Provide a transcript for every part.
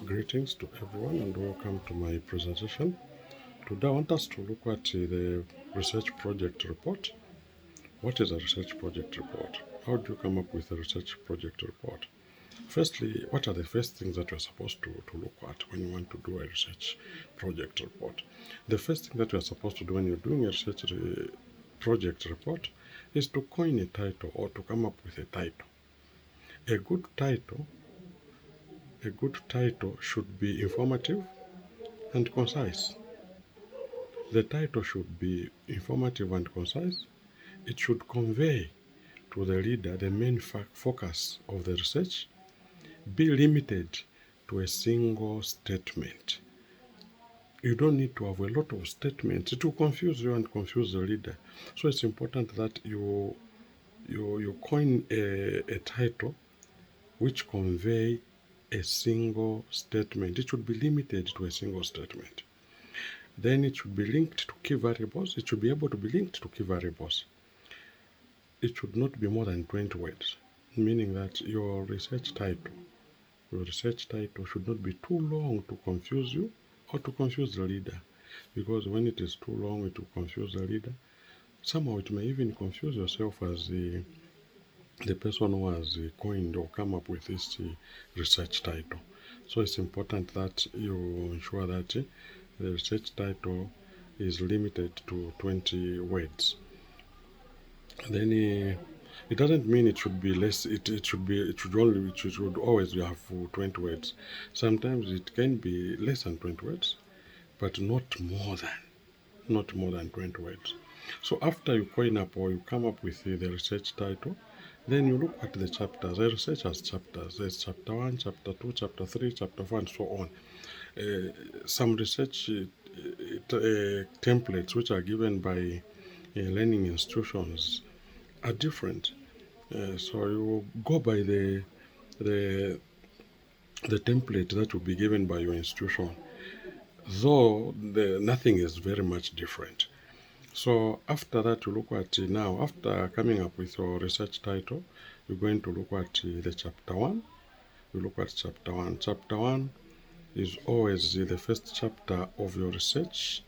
Greetings to everyone and welcome to my presentation. Today I want us to look at the research project report. What is a research project report? How do you come up with a research project report? Firstly, what are the first things that you're supposed to look at when you want to do a research project report? The first thing that you're supposed to do when you're doing a research project report is to coin a title or to come up with a title. A good title should be informative and concise. The title should be informative and concise. It should convey to the reader the main focus of the research, be limited to a single statement. You don't need to have a lot of statements. It will confuse you and confuse the reader. So it's important that you coin a title which convey a single statement. It should be limited to a single statement. Then it should be linked to key variables. It should be able to be linked to key variables. It should not be more than 20 words, meaning that your research title should not be too long to confuse you or to confuse the reader. Because when it is too long, it will confuse the reader. Somehow it may even confuse yourself as the person who has coined or come up with this research title. So it's important that you ensure that the research title is limited to 20 words. Then it doesn't mean it should be less. It should always have 20 words. Sometimes it can be less than 20 words, but not more than 20 words. So after you coin up or you come up with the research title, then you look at the chapters. The research has chapters. There's chapter 1, chapter 2, chapter 3, chapter 4, and so on. Some research templates which are given by learning institutions are different. So you go by the template that will be given by your institution, though nothing is very much different. So after that, you look at now, after coming up with your research title, you're going to look at the chapter 1. You look at chapter 1. Chapter 1 is always the first chapter of your research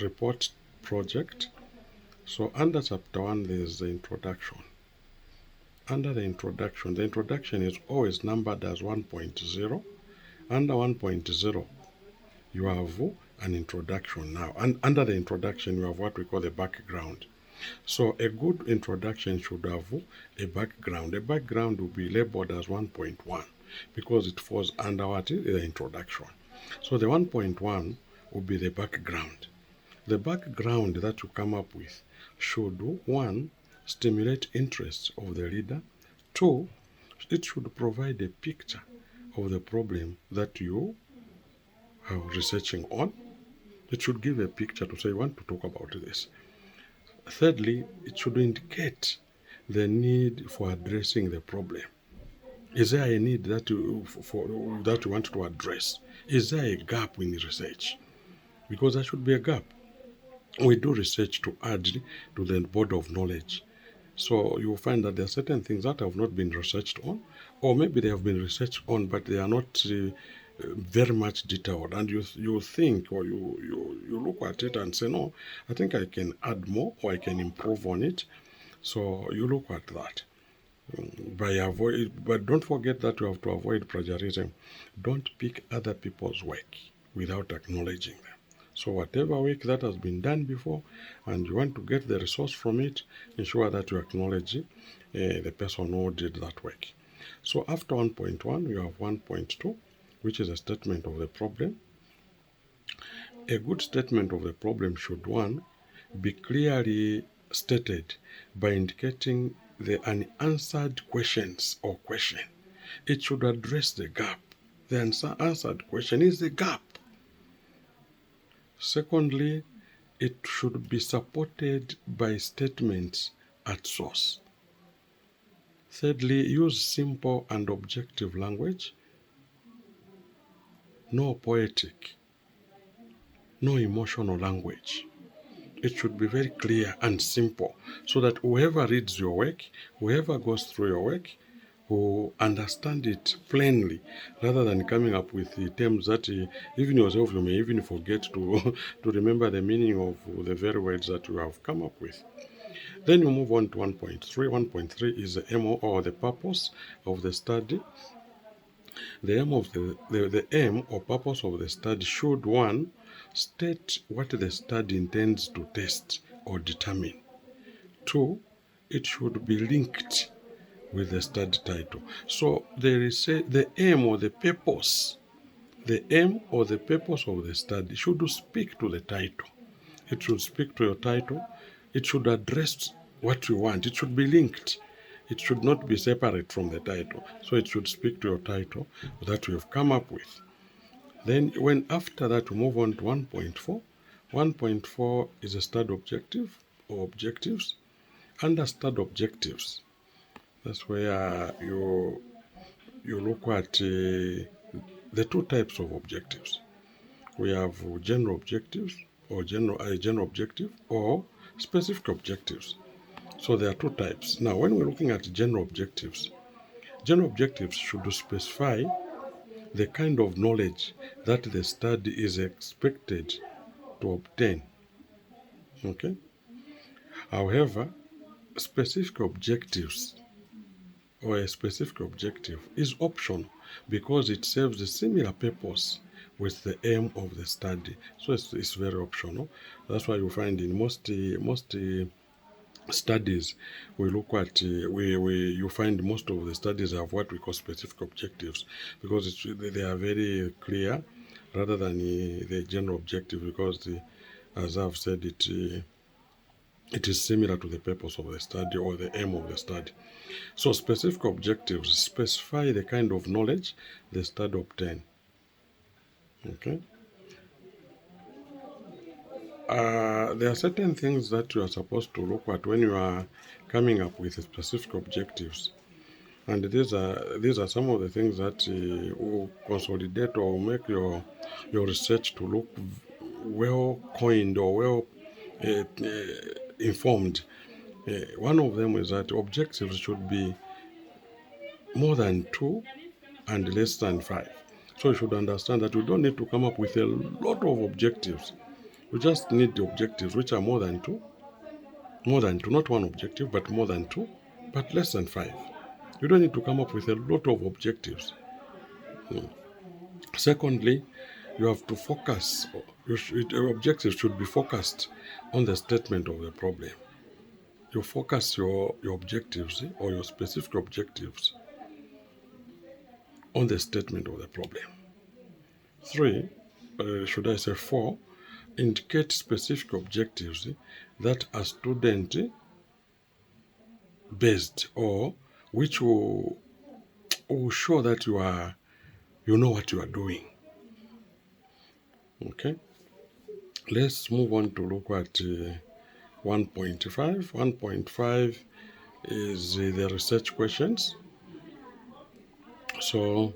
report project. So under chapter 1, there's the introduction. Under the introduction is always numbered as 1.0. Under 1.0, you have an introduction now. And under the introduction, you have what we call the background. So a good introduction should have a background. A background will be labeled as 1.1 because it falls under what is the introduction. So the 1.1 will be the background. The background that you come up with should, 1, stimulate interest of the reader. 2, it should provide a picture of the problem that you are researching on. It should give a picture to say, I want to talk about this. Thirdly, it should indicate the need for addressing the problem. Is there a need that you want to address? Is there a gap in research? Because there should be a gap. We do research to add to the body of knowledge. So you will find that there are certain things that have not been researched on, or maybe they have been researched on, but they are not very much detailed. And you think, or you look at it and say, no, I think I can add more, or I can improve on it. So you look at that. But don't forget that you have to avoid plagiarism. Don't pick other people's work without acknowledging them. So whatever work that has been done before and you want to get the resource from it, ensure that you acknowledge the person who did that work. So after 1.1, you have 1.2, which is a statement of the problem. A good statement of the problem should, 1, be clearly stated by indicating the unanswered questions or question. It should address the gap. The unanswered question is the gap. Secondly, it should be supported by statements at source. Thirdly, use simple and objective language. No poetic, no emotional language. It should be very clear and simple so that whoever reads your work, whoever goes through your work, who understand it plainly rather than coming up with the terms that even yourself you may even forget to, to remember the meaning of the very words that you have come up with. Then you move on to 1.3. 1.3 is the aim or the purpose of the study. The aim of the aim or purpose of the study should, one, state what the study intends to test or determine. Two, it should be linked with the study title. So there is the aim or the purpose. The aim or the purpose of the study should speak to the title. It should speak to your title. It should address what you want. It should be linked. It should not be separate from the title. So it should speak to your title that you have come up with. Then when after that we move on to 1.4. 1.4 is a study objective or objectives. Under study objectives, that's where you look at the two types of objectives. We have general objectives or general objective or specific objectives. So there are two types. Now, when we're looking at general objectives should specify the kind of knowledge that the study is expected to obtain. Okay. However, specific objectives or a specific objective is optional because it serves a similar purpose with the aim of the study. So it's very optional. That's why you find in most studies we look at you find most of the studies have what we call specific objectives because they are very clear rather than the general objective because as I've said it is similar to the purpose of the study or the aim of the study. So specific objectives specify the kind of knowledge the study obtain. Okay. There are certain things that you are supposed to look at when you are coming up with specific objectives, and these are some of the things that will consolidate or make your research to look well coined or well informed. One of them is that objectives should be more than 2 and less than 5. So you should understand that you don't need to come up with a lot of objectives. You just need the objectives which are more than 2, not one objective, but more than 2, but less than 5. You don't need to come up with a lot of objectives. Secondly, you have to focus, your objectives should be focused on the statement of the problem. You focus your objectives or your specific objectives on the statement of the problem. 3, should I say 4, indicate specific objectives that are student based or which will show that you know what you are doing. Okay, let's move on to look at 1.5. 1.5 is the research questions. So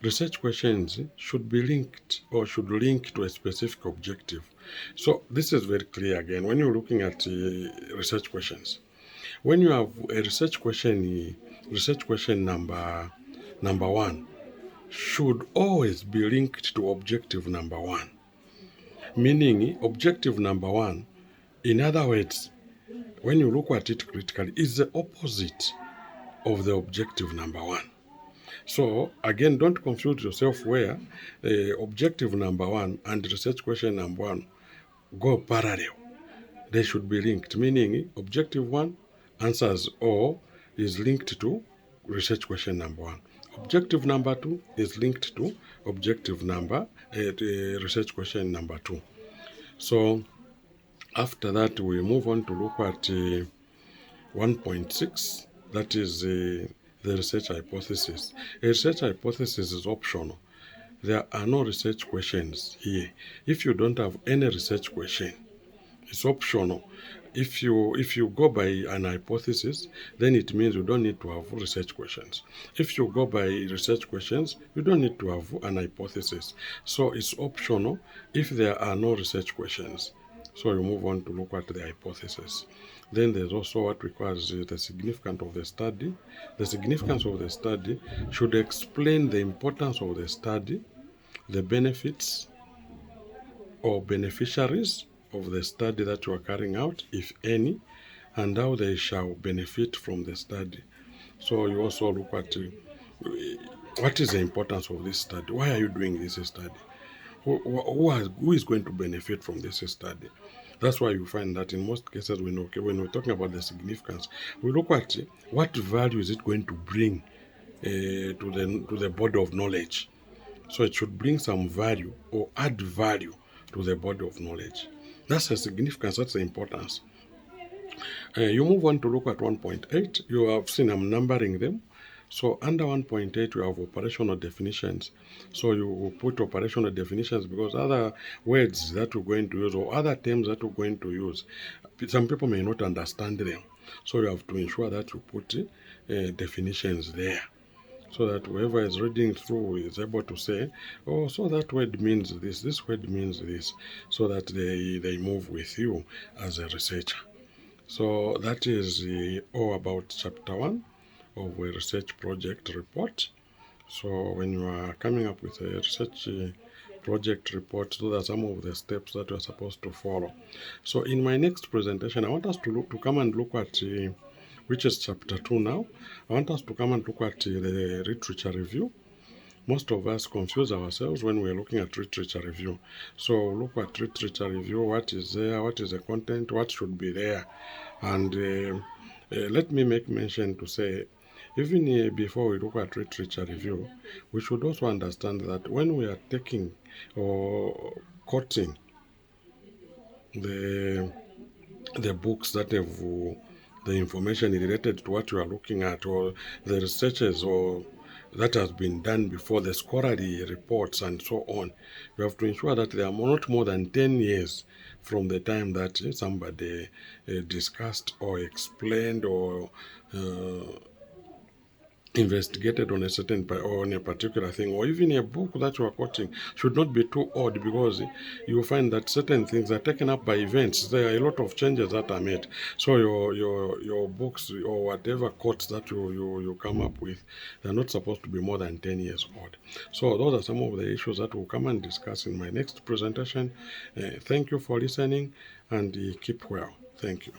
research questions should be linked or should link to a specific objective. So this is very clear again when you're looking at research questions. When you have a research question number 1 should always be linked to objective number 1. Meaning objective number 1, in other words, when you look at it critically, is the opposite of the objective number 1. So again, don't confuse yourself where objective number 1 and research question number 1 go parallel. They should be linked, meaning objective 1 answers or is linked to research question number 1. Objective number 2 is linked to objective number research question number 2. So after that we move on to look at 1.6, that is the research hypothesis. A research hypothesis is optional. There are no research questions here. If you don't have any research question, it's optional. If you go by an hypothesis, then it means you don't need to have research questions. If you go by research questions, you don't need to have an hypothesis. So it's optional if there are no research questions. So you move on to look at the hypothesis. Then there's also what requires the significance of the study. The significance of the study should explain the importance of the study, the benefits or beneficiaries of the study that you are carrying out, if any, and how they shall benefit from the study. So you also look at what is the importance of this study? Why are you doing this study? Who is going to benefit from this study? That's why you find that in most cases, when we're talking about the significance, we look at what value is it going to bring to the body of knowledge. So it should bring some value or add value to the body of knowledge. That's the significance, that's the importance. You move on to look at 1.8. You have seen I'm numbering them. So under 1.8, you have operational definitions. So you will put operational definitions because other words that we're going to use or other terms that we're going to use, some people may not understand them. So you have to ensure that you put definitions there, so that whoever is reading through is able to say, oh, so that word means this word means this, so that they move with you as a researcher. So that is all about chapter 1 of a research project report. So when you are coming up with a research project report, those are some of the steps that you are supposed to follow. So in my next presentation, I want us to come and look at which is chapter 2 now. I want us to come and look at the literature review. Most of us confuse ourselves when we're looking at literature review. So look at literature review, what is there, what is the content, what should be there. And let me make mention to say, even before we look at literature review, we should also understand that when we are taking or quoting the the books that have the information related to what you are looking at, or the researches or that has been done before, the scholarly reports and so on, you have to ensure that they are not more than 10 years from the time that somebody discussed or explained or investigated on a certain or on a particular thing, or even a book that you are quoting should not be too old, because you will find that certain things are taken up by events. There are a lot of changes that are made. So your books or whatever quotes that you come up with, they're not supposed to be more than 10 years old. So those are some of the issues that we'll come and discuss in my next presentation. Thank you for listening, and keep well. Thank you.